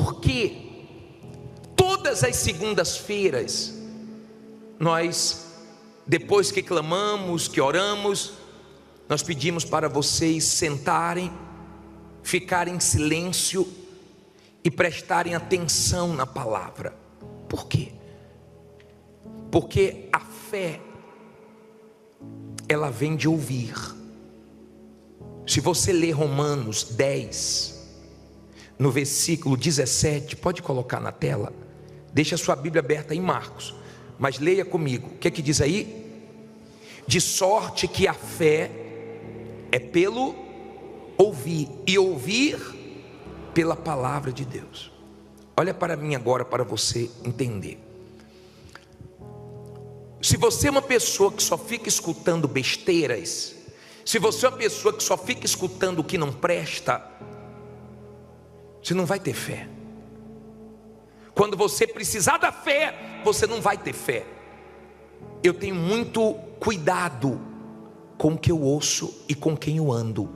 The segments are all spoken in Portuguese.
Por que todas as segundas-feiras nós, depois que clamamos, que oramos, nós pedimos para vocês sentarem, ficarem em silêncio e prestarem atenção na palavra? Por quê? Porque a fé, ela vem de ouvir. Se você ler Romanos 10, no versículo 17, pode colocar na tela, deixa a sua Bíblia aberta em Marcos, mas leia comigo, o que é que diz aí? De sorte que a fé é pelo ouvir, e ouvir pela palavra de Deus. Olha para mim agora, para você entender. Se você é uma pessoa que só fica escutando besteiras, se você é uma pessoa que só fica escutando o que não presta, você não vai ter fé. Quando você precisar da fé, você não vai ter fé. Eu tenho muito cuidado com o que eu ouço e com quem eu ando.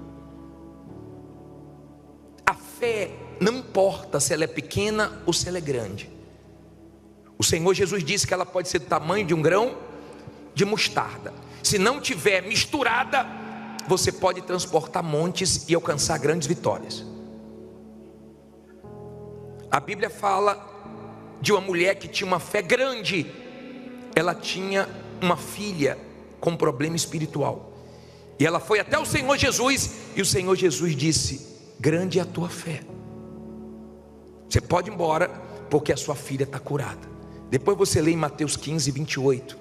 A fé não importa se ela é pequena ou se ela é grande. O Senhor Jesus disse que ela pode ser do tamanho de um grão de mostarda. Se não tiver misturada, você pode transportar montes e alcançar grandes vitórias. A Bíblia fala de uma mulher que tinha uma fé grande. Ela tinha uma filha com problema espiritual, e ela foi até o Senhor Jesus, e o Senhor Jesus disse: grande é a tua fé, você pode ir embora, porque a sua filha está curada. Depois você lê em Mateus 15, 28,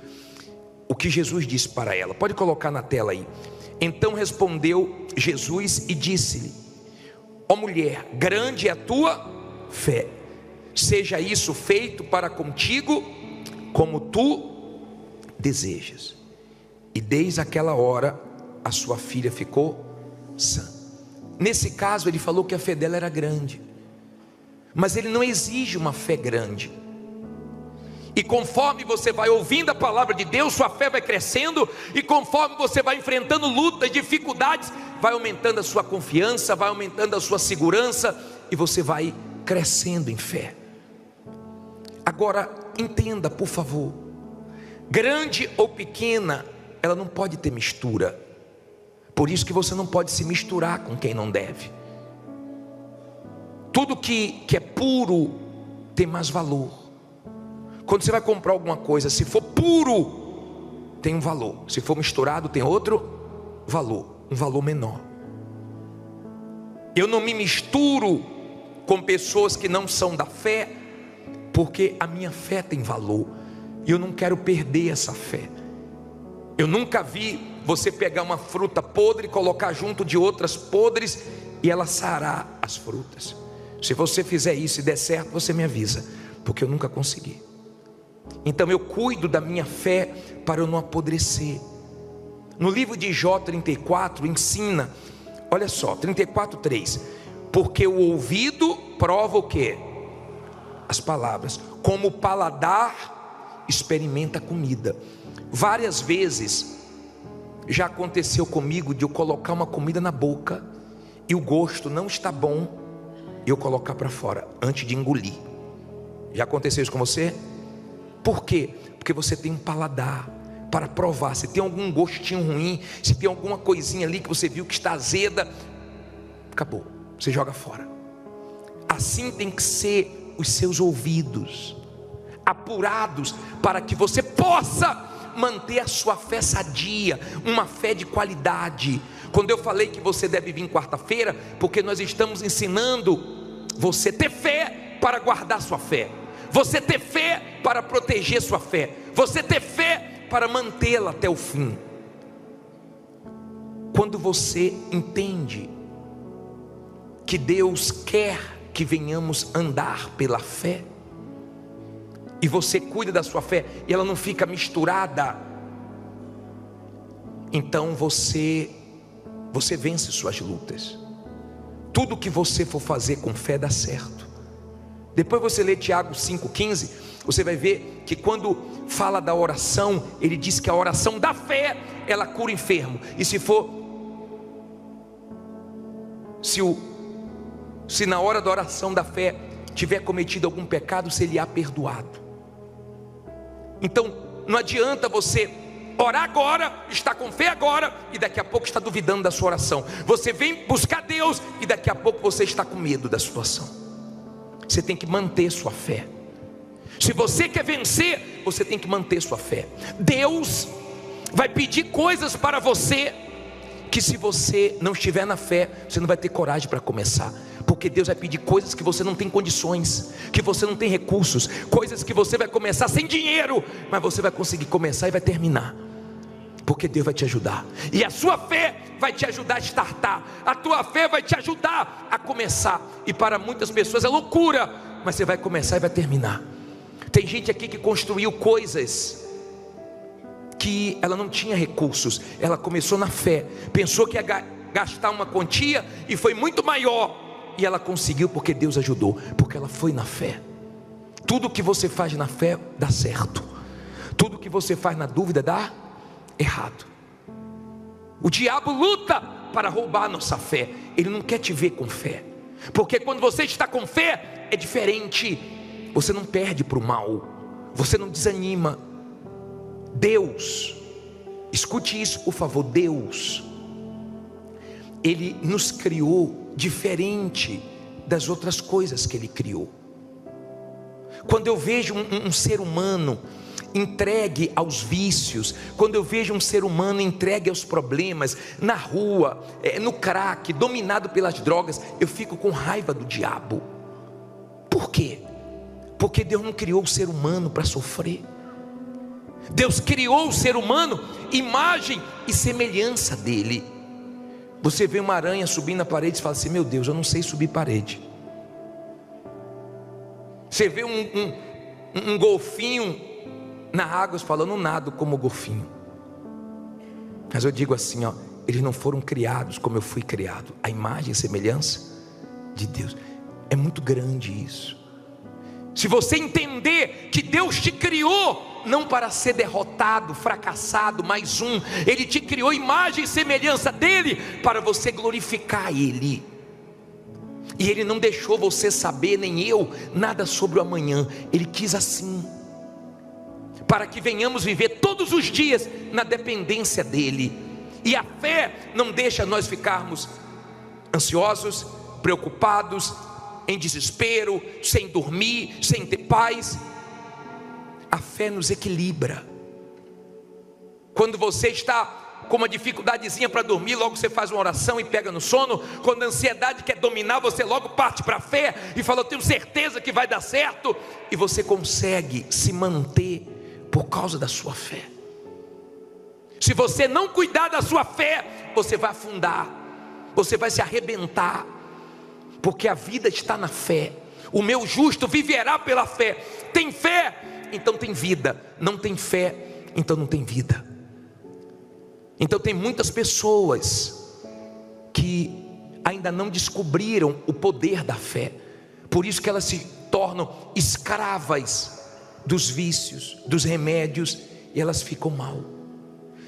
o que Jesus disse para ela. Pode colocar na tela aí. Então respondeu Jesus e disse-lhe: ó mulher, grande é a tua fé, seja isso feito para contigo como tu desejas. E desde aquela hora a sua filha ficou sã. Nesse caso ele falou que a fé dela era grande, mas ele não exige uma fé grande. E conforme você vai ouvindo a palavra de Deus, sua fé vai crescendo, e conforme você vai enfrentando lutas, dificuldades, vai aumentando a sua confiança, vai aumentando a sua segurança, e você vai crescendo em fé. Agora entenda, por favor, grande ou pequena, ela não pode ter mistura. Por isso que você não pode se misturar com quem não deve. Tudo que é puro tem mais valor. Quando você vai comprar alguma coisa, se for puro, tem um valor. Se for misturado, tem outro valor, um valor menor. Eu não me misturo com pessoas que não são da fé, porque a minha fé tem valor, e eu não quero perder essa fé. Eu nunca vi você pegar uma fruta podre e colocar junto de outras podres, e ela sarar as frutas. Se você fizer isso e der certo, você me avisa, porque eu nunca consegui. Então eu cuido da minha fé para eu não apodrecer. No livro de Jó 34 ensina, olha só, 34:3, porque o ouvido prova o quê? As palavras, como o paladar experimenta a comida. Várias vezes já aconteceu comigo de eu colocar uma comida na boca e o gosto não está bom, e eu colocar para fora antes de engolir. Já aconteceu isso com você? Por quê? Porque você tem um paladar para provar. Se tem algum gostinho ruim, se tem alguma coisinha ali que você viu que está azeda, acabou, você joga fora. Assim tem que ser os seus ouvidos, apurados, para que você possa manter a sua fé sadia, uma fé de qualidade. Quando eu falei que você deve vir quarta-feira, porque nós estamos ensinando você ter fé para guardar sua fé, você ter fé para proteger sua fé, você ter fé para mantê-la até o fim. Quando você entende que Deus quer que venhamos andar pela fé, e você cuida da sua fé, e ela não fica misturada, então você vence suas lutas. Tudo que você for fazer com fé dá certo. Depois você lê Tiago 5,15, você vai ver que quando fala da oração, ele diz que a oração da fé, ela cura o enfermo. E se na hora da oração da fé tiver cometido algum pecado, se ele há perdoado. Então não adianta você orar agora, estar com fé agora, e daqui a pouco está duvidando da sua oração. Você vem buscar Deus e daqui a pouco você está com medo da situação. Você tem que manter sua fé. Se você quer vencer, você tem que manter sua fé. Deus vai pedir coisas para você que, se você não estiver na fé, você não vai ter coragem para começar. Porque Deus vai pedir coisas que você não tem condições, que você não tem recursos, coisas que você vai começar sem dinheiro, mas você vai conseguir começar e vai terminar, porque Deus vai te ajudar. E a sua fé vai te ajudar a startar, a tua fé vai te ajudar a começar. E para muitas pessoas é loucura, mas você vai começar e vai terminar. Tem gente aqui que construiu coisas que ela não tinha recursos. Ela começou na fé, pensou que ia gastar uma quantia e foi muito maior, e ela conseguiu porque Deus ajudou, porque ela foi na fé. Tudo que você faz na fé dá certo, tudo que você faz na dúvida dá errado. O diabo luta para roubar a nossa fé. Ele não quer te ver com fé, porque quando você está com fé é diferente. Você não perde para o mal, você não desanima. Deus, escute isso por favor, Deus, Ele nos criou diferente das outras coisas que Ele criou. Quando eu vejo um ser humano entregue aos vícios, quando eu vejo um ser humano entregue aos problemas, na rua, no crack, dominado pelas drogas, eu fico com raiva do diabo. Por quê? Porque Deus não criou o ser humano para sofrer. Deus criou o ser humano, imagem e semelhança dele. Você vê uma aranha subindo na parede e fala assim: meu Deus, eu não sei subir parede. Você vê um golfinho na água, falando: não nado como golfinho. Mas eu digo assim, ó, eles não foram criados como eu fui criado, a imagem e semelhança de Deus. É muito grande isso. Se você entender que Deus te criou não para ser derrotado, fracassado, mais um. Ele te criou imagem e semelhança dele para você glorificar Ele. E Ele não deixou você saber, nem eu, nada sobre o amanhã. Ele quis assim, para que venhamos viver todos os dias na dependência dEle. E a fé não deixa nós ficarmos ansiosos, preocupados, em desespero, sem dormir, sem ter paz. A fé nos equilibra. Quando você está com uma dificuldadezinha para dormir, logo você faz uma oração e pega no sono. Quando a ansiedade quer dominar, você logo parte para a fé e fala: eu tenho certeza que vai dar certo. E você consegue se manter por causa da sua fé. Se você não cuidar da sua fé, você vai afundar, você vai se arrebentar, porque a vida está na fé. O meu justo viverá pela fé. Tem fé, então tem vida. Não tem fé, então não tem vida. Então tem muitas pessoas que ainda não descobriram o poder da fé. Por isso que elas se tornam escravas dos vícios, dos remédios, e elas ficam mal.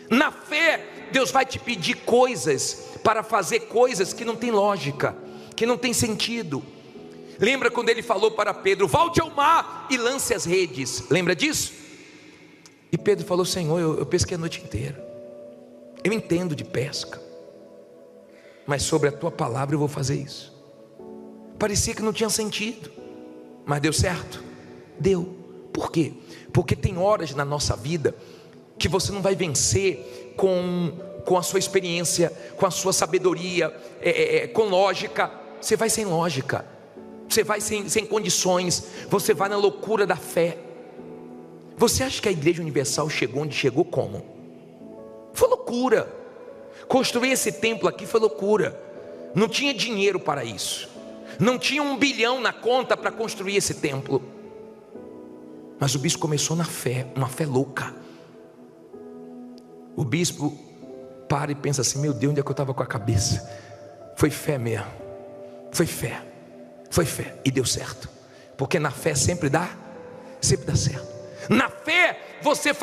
Na fé, Deus vai te pedir coisas para fazer coisas que não tem lógica, que não tem sentido. Lembra quando Ele falou para Pedro: volte ao mar e lance as redes? Lembra disso? E Pedro falou: Senhor, eu pesquei a noite inteira, eu entendo de pesca, mas sobre a tua palavra eu vou fazer isso. Parecia que não tinha sentido, mas deu certo? Deu. Por quê? Porque tem horas na nossa vida que você não vai vencer com a sua experiência, com a sua sabedoria, com lógica. Você vai sem lógica, você vai sem condições, você vai na loucura da fé. Você acha que a Igreja Universal chegou onde chegou como? Foi loucura. Construir esse templo aqui foi loucura. Não tinha dinheiro para isso, não tinha 1 bilhão na conta para construir esse templo. Mas o bispo começou na fé, uma fé louca. O bispo para e pensa assim: meu Deus, onde é que eu estava com a cabeça? Foi fé mesmo, foi fé, e deu certo. Porque na fé sempre dá certo. Na fé você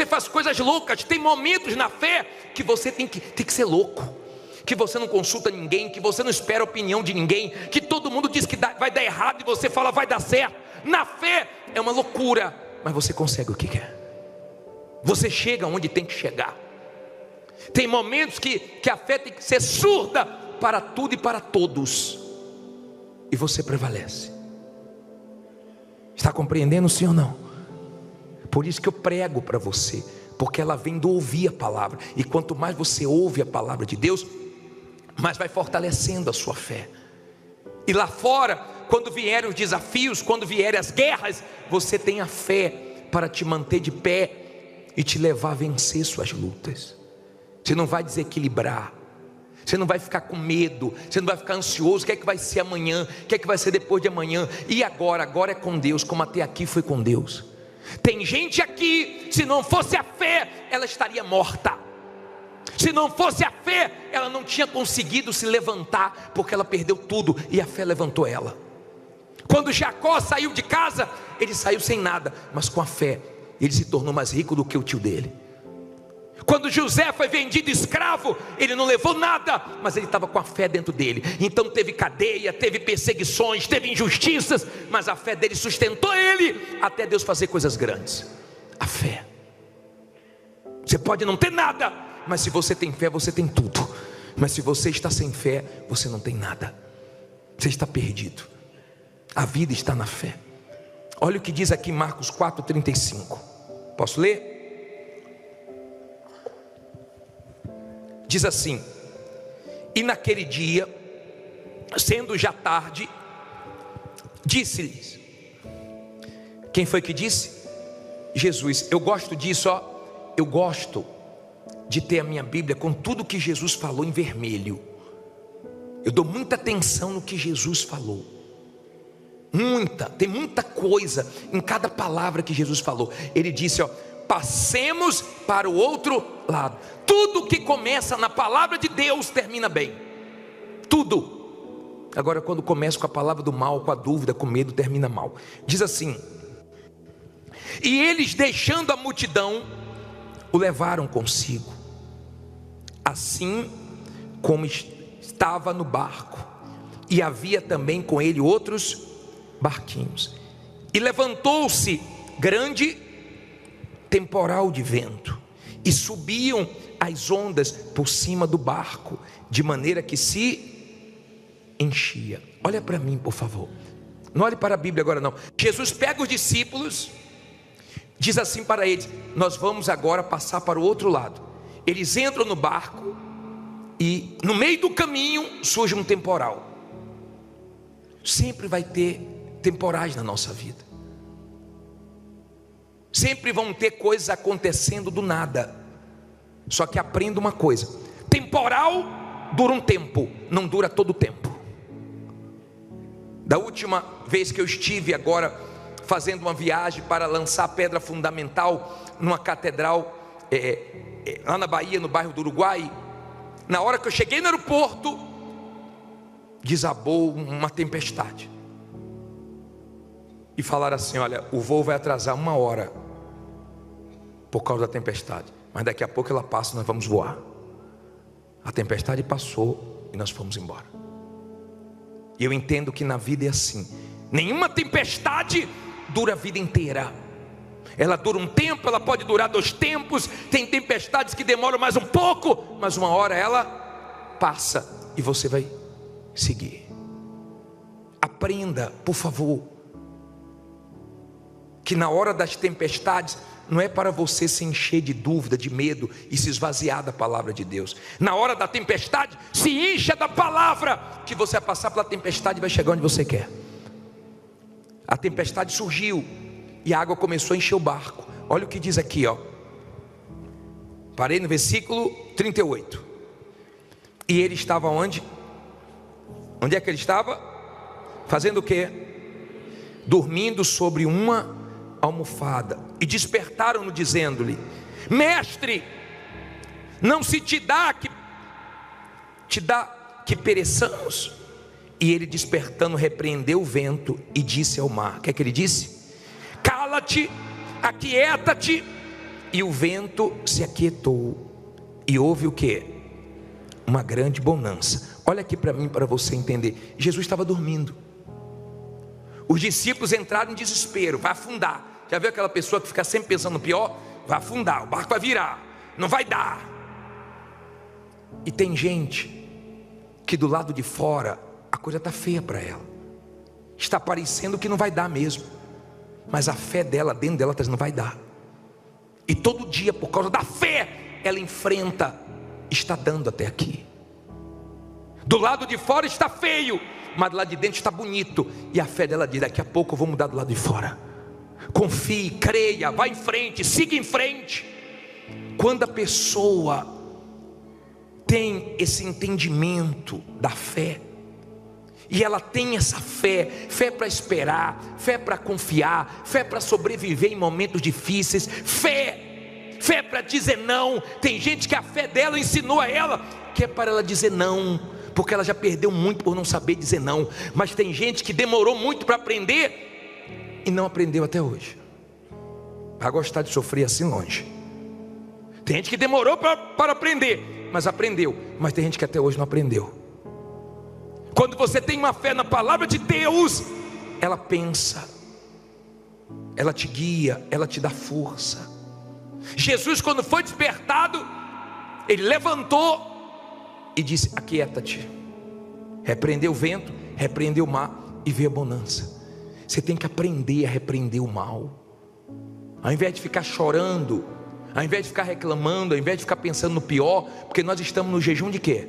faz coisas loucas. Tem momentos na fé que você tem que ser louco, que você não consulta ninguém, que você não espera a opinião de ninguém, que todo todo mundo diz que vai dar errado e você fala vai dar certo. Na fé é uma loucura, mas você consegue o que quer. Você chega onde tem que chegar. Tem momentos que a fé tem que ser surda para tudo e para todos, e você prevalece. Está compreendendo, sim ou não? Por isso que eu prego para você, porque ela vem do ouvir a palavra, e quanto mais você ouve a palavra de Deus, mais vai fortalecendo a sua fé. E lá fora, quando vierem os desafios, quando vierem as guerras, você tem a fé para te manter de pé e te levar a vencer suas lutas. Você não vai desequilibrar, você não vai ficar com medo, você não vai ficar ansioso. O que é que vai ser amanhã? O que é que vai ser depois de amanhã? E agora? Agora é com Deus, como até aqui foi com Deus. Tem gente aqui, se não fosse a fé, ela estaria morta. Se não fosse a fé, ela não tinha conseguido se levantar, porque ela perdeu tudo e a fé levantou ela. Quando Jacó saiu de casa, ele saiu sem nada, mas com a fé ele se tornou mais rico do que o tio dele. Quando José foi vendido escravo, ele não levou nada, mas ele estava com a fé dentro dele. Então teve cadeia, teve perseguições, teve injustiças, mas a fé dele sustentou ele, até Deus fazer coisas grandes. A fé. Você pode não ter nada, mas se você tem fé, você tem tudo. Mas se você está sem fé, você não tem nada. Você está perdido. A vida está na fé. Olha o que diz aqui Marcos 4,35. Posso ler? Diz assim: e naquele dia, sendo já tarde, disse-lhes. Quem foi que disse? Jesus. Eu gosto disso, ó. Eu gosto de ter a minha Bíblia com tudo que Jesus falou em vermelho. Eu dou muita atenção no que Jesus falou. Tem muita coisa em cada palavra que Jesus falou. Ele disse, ó: passemos para o outro lado. Tudo que começa na palavra de Deus termina bem. Tudo. Agora, quando começa com a palavra do mal, com a dúvida, com medo, termina mal. Diz assim: e eles, deixando a multidão, o levaram consigo, assim como estava no barco, e havia também com ele outros barquinhos. E levantou-se grande temporal de vento, e subiam as ondas por cima do barco, de maneira que se enchia. Olha para mim, por favor. Não olhe para a Bíblia agora não. Jesus pega os discípulos, diz assim para eles: nós vamos agora passar para o outro lado. Eles entram no barco, e no meio do caminho surge um temporal. Sempre vai ter temporais na nossa vida. Sempre vão ter coisas acontecendo do nada. Só que aprenda uma coisa: temporal dura um tempo, não dura todo o tempo. Da última vez que eu estive agora fazendo uma viagem para lançar a pedra fundamental numa catedral lá na Bahia, no bairro do Uruguai, na hora que eu cheguei no aeroporto, desabou uma tempestade. E falaram assim: olha, o voo vai atrasar 1 hora por causa da tempestade, mas daqui a pouco ela passa e nós vamos voar. A tempestade passou e nós fomos embora. E eu entendo que na vida é assim. Nenhuma tempestade dura a vida inteira. Ela dura um tempo, ela pode durar 2 tempos. Tem tempestades que demoram mais um pouco, mas 1 hora ela passa e você vai seguir. Aprenda, por favor, que na hora das tempestades não é para você se encher de dúvida, de medo e se esvaziar da palavra de Deus. Na hora da tempestade, se encha da palavra, que você vai passar pela tempestade e vai chegar onde você quer. A tempestade surgiu e a água começou a encher o barco. Olha o que diz aqui, ó. Parei no versículo 38. E ele estava onde? Onde é que ele estava? Fazendo o quê? Dormindo sobre uma almofada. E despertaram-no dizendo-lhe: mestre, não se te dá que pereçamos? E ele, despertando, repreendeu o vento e disse ao mar. O que é que ele disse? Cala-te, aquieta-te. E o vento se aquietou, e houve o quê? Uma grande bonança. Olha aqui para mim, para você entender. Jesus estava dormindo. Os discípulos entraram em desespero, vai afundar. Já viu aquela pessoa que fica sempre pensando no pior? Vai afundar, o barco vai virar, não vai dar. E tem gente que do lado de fora a coisa está feia para ela, está parecendo que não vai dar mesmo, mas a fé dela, dentro dela, não vai dar. E todo dia, por causa da fé, ela enfrenta, está dando até aqui. Do lado de fora está feio, mas do lado de dentro está bonito. E a fé dela diz: daqui a pouco eu vou mudar do lado de fora. Confie, creia, vá em frente, siga em frente. Quando a pessoa tem esse entendimento da fé, e ela tem essa fé, fé para esperar, fé para confiar, fé para sobreviver em momentos difíceis, fé para dizer não. Tem gente que a fé dela ensinou a ela que é para ela dizer não, porque ela já perdeu muito por não saber dizer não. Mas tem gente que demorou muito para aprender e não aprendeu até hoje. Vai gostar de sofrer assim longe. Tem gente que demorou para aprender, mas aprendeu. Mas tem gente que até hoje não aprendeu. Quando você tem uma fé na palavra de Deus, ela pensa, ela te guia, ela te dá força. Jesus, quando foi despertado, ele levantou e disse: aquieta-te. Repreendeu o vento, repreendeu o mar e veio a bonança. Você tem que aprender a repreender o mal. Ao invés de ficar chorando, ao invés de ficar reclamando, ao invés de ficar pensando no pior, porque nós estamos no jejum de quê?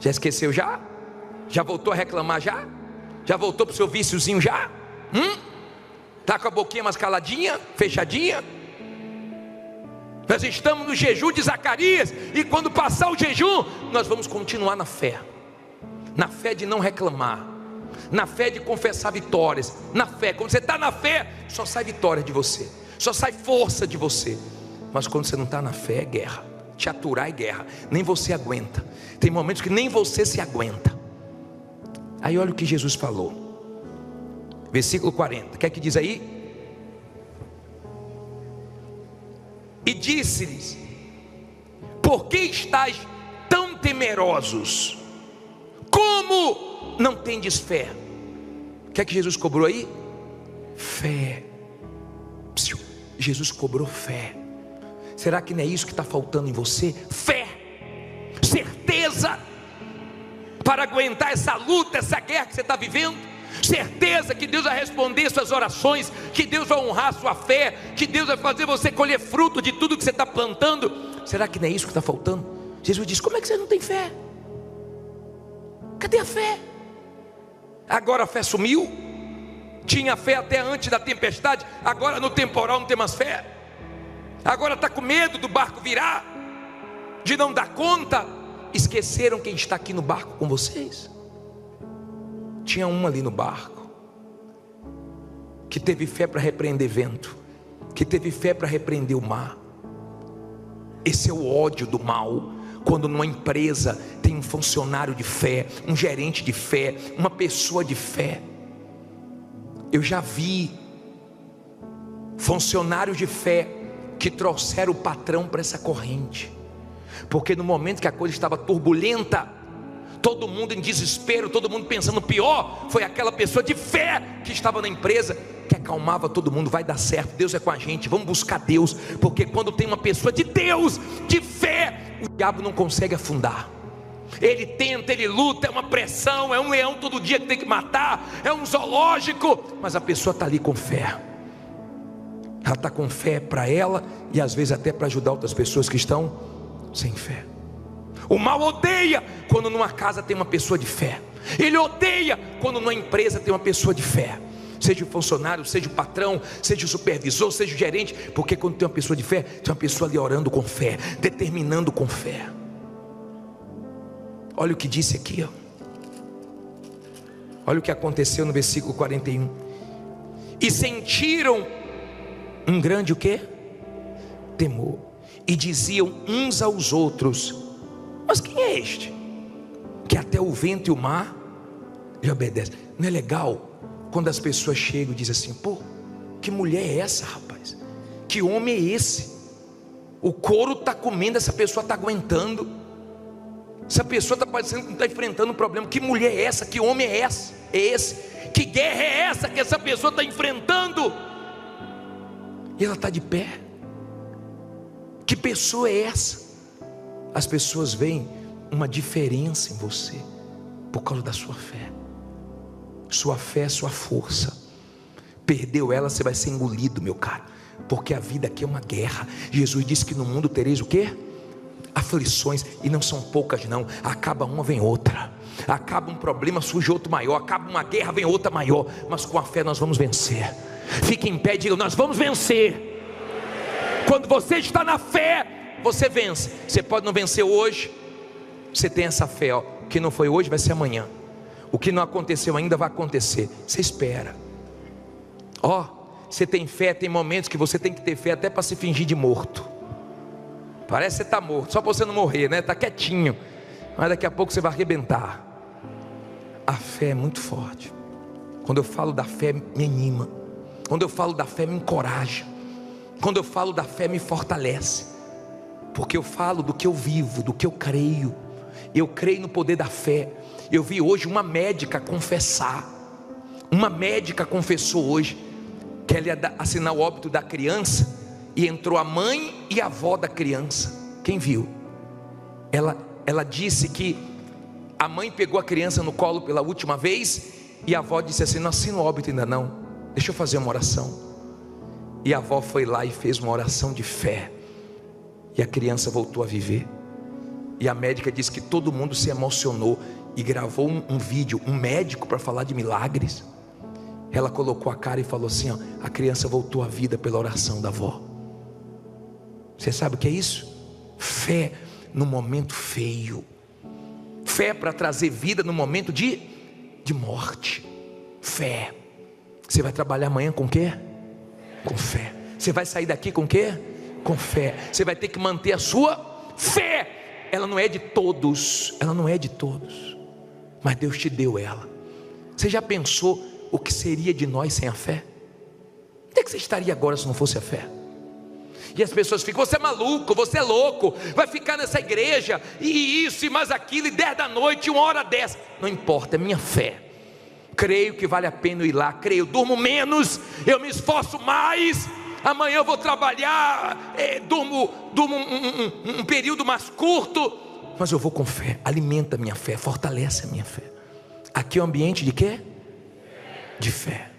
Já esqueceu já? Já voltou a reclamar já? Já voltou para o seu viciozinho já? Está com a boquinha mais caladinha, fechadinha? Nós estamos no jejum de Zacarias, e quando passar o jejum, nós vamos continuar na fé de não reclamar, na fé de confessar vitórias, na fé. Quando você está na fé, só sai vitória de você, só sai força de você. Mas quando você não está na fé, é guerra. Te aturar é guerra, nem você aguenta. Tem momentos que nem você se aguenta. Aí olha o que Jesus falou, versículo 40, quer que diz aí? E disse-lhes: por que estáis tão temerosos? Como não tendes fé? O que é que Jesus cobrou aí? Fé. Jesus cobrou fé. Será que não é isso que está faltando em você? Fé, certeza para aguentar essa luta, essa guerra que você está vivendo. Certeza que Deus vai responder suas orações, que Deus vai honrar sua fé, que Deus vai fazer você colher fruto de tudo que você está plantando. Será que não é isso que está faltando? Jesus diz: como é que você não tem fé? Cadê a fé? Agora a fé sumiu. Tinha fé até antes da tempestade, agora no temporal não tem mais fé. Agora está com medo do barco virar, de não dar conta. Esqueceram quem está aqui no barco com vocês? Tinha um ali no barco que teve fé para repreender vento, que teve fé para repreender o mar. Esse é o ódio do mal. Quando numa empresa tem um funcionário de fé, um gerente de fé, uma pessoa de fé. Eu já vi funcionários de fé que trouxeram o patrão para essa corrente, porque no momento que a coisa estava turbulenta, todo mundo em desespero, todo mundo pensando pior, foi aquela pessoa de fé que estava na empresa, que acalmava todo mundo. Vai dar certo, Deus é com a gente, vamos buscar Deus, porque quando tem uma pessoa de Deus, de fé, o diabo não consegue afundar. Ele tenta, ele luta, é uma pressão, é um leão todo dia que tem que matar, é um zoológico, mas a pessoa está ali com fé. Ela está com fé para ela, e às vezes até para ajudar outras pessoas que estão sem fé. O mal odeia quando numa casa tem uma pessoa de fé. Ele odeia quando numa empresa tem uma pessoa de fé. Seja o funcionário, seja o patrão, seja o supervisor, seja o gerente. Porque quando tem uma pessoa de fé, tem uma pessoa ali orando com fé, determinando com fé. Olha o que disse aqui, ó. Olha o que aconteceu no versículo 41. E sentiram um grande o quê? Temor. E diziam uns aos outros: mas quem é este, que até o vento e o mar lhe obedecem? Não é legal quando as pessoas chegam e dizem assim: pô, que mulher é essa, rapaz? Que homem é esse? O couro está comendo, essa pessoa está aguentando. Essa pessoa está parecendo que está enfrentando um problema. Que mulher é essa? Que homem é esse? Que guerra é essa que essa pessoa está enfrentando? E ela está de pé. Que pessoa é essa? As pessoas veem uma diferença em você por causa da sua fé. Sua fé é sua força. Perdeu ela, você vai ser engolido, meu caro. Porque a vida aqui é uma guerra. Jesus disse que no mundo tereis o quê? Aflições, e não são poucas não. Acaba uma, vem outra. Acaba um problema, surge outro maior. Acaba uma guerra, vem outra maior. Mas com a fé nós vamos vencer. Fique em pé e diga: nós vamos vencer. Quando você está na fé, você vence. Você pode não vencer hoje. Você tem essa fé, ó. O que não foi hoje vai ser amanhã. O que não aconteceu ainda vai acontecer. Você espera. Ó, você tem fé. Tem momentos que você tem que ter fé até para se fingir de morto. Parece que você está morto, só para você não morrer, né? Está quietinho, mas daqui a pouco você vai arrebentar. A fé é muito forte. Quando eu falo da fé, me anima. Quando eu falo da fé, me encoraja. Quando eu falo da fé, me fortalece. Porque eu falo do que eu vivo, do que eu creio. Eu creio no poder da fé. Eu vi hoje uma médica confessar. Uma médica confessou hoje que ela ia assinar o óbito da criança, e entrou a mãe e a avó da criança. Quem viu? Ela disse que a mãe pegou a criança no colo pela última vez, e a avó disse assim: não assina o óbito ainda não, deixa eu fazer uma oração. E a avó foi lá e fez uma oração de fé, e a criança voltou a viver. E a médica disse que todo mundo se emocionou e gravou um vídeo, um médico para falar de milagres. Ela colocou a cara e falou assim: ó, a criança voltou à vida pela oração da avó. Você sabe o que é isso? Fé no momento feio. Fé para trazer vida no momento de morte. Fé. Você vai trabalhar amanhã com o quê? Com fé. Você vai sair daqui com o quê? Com fé. Você vai ter que manter a sua fé. Ela não é de todos. Ela não é de todos. Mas Deus te deu ela. Você já pensou o que seria de nós sem a fé? Onde é que você estaria agora se não fosse a fé? E as pessoas ficam: você é maluco, você é louco, vai ficar nessa igreja, e isso, e mais aquilo, e 10 da noite, 1h10. Não importa, é minha fé. Creio que vale a pena eu ir lá. Creio, durmo menos, eu me esforço mais. Amanhã eu vou trabalhar, durmo um período mais curto, mas eu vou com fé. Alimenta a minha fé, fortalece a minha fé. Aqui é um ambiente de quê? De fé.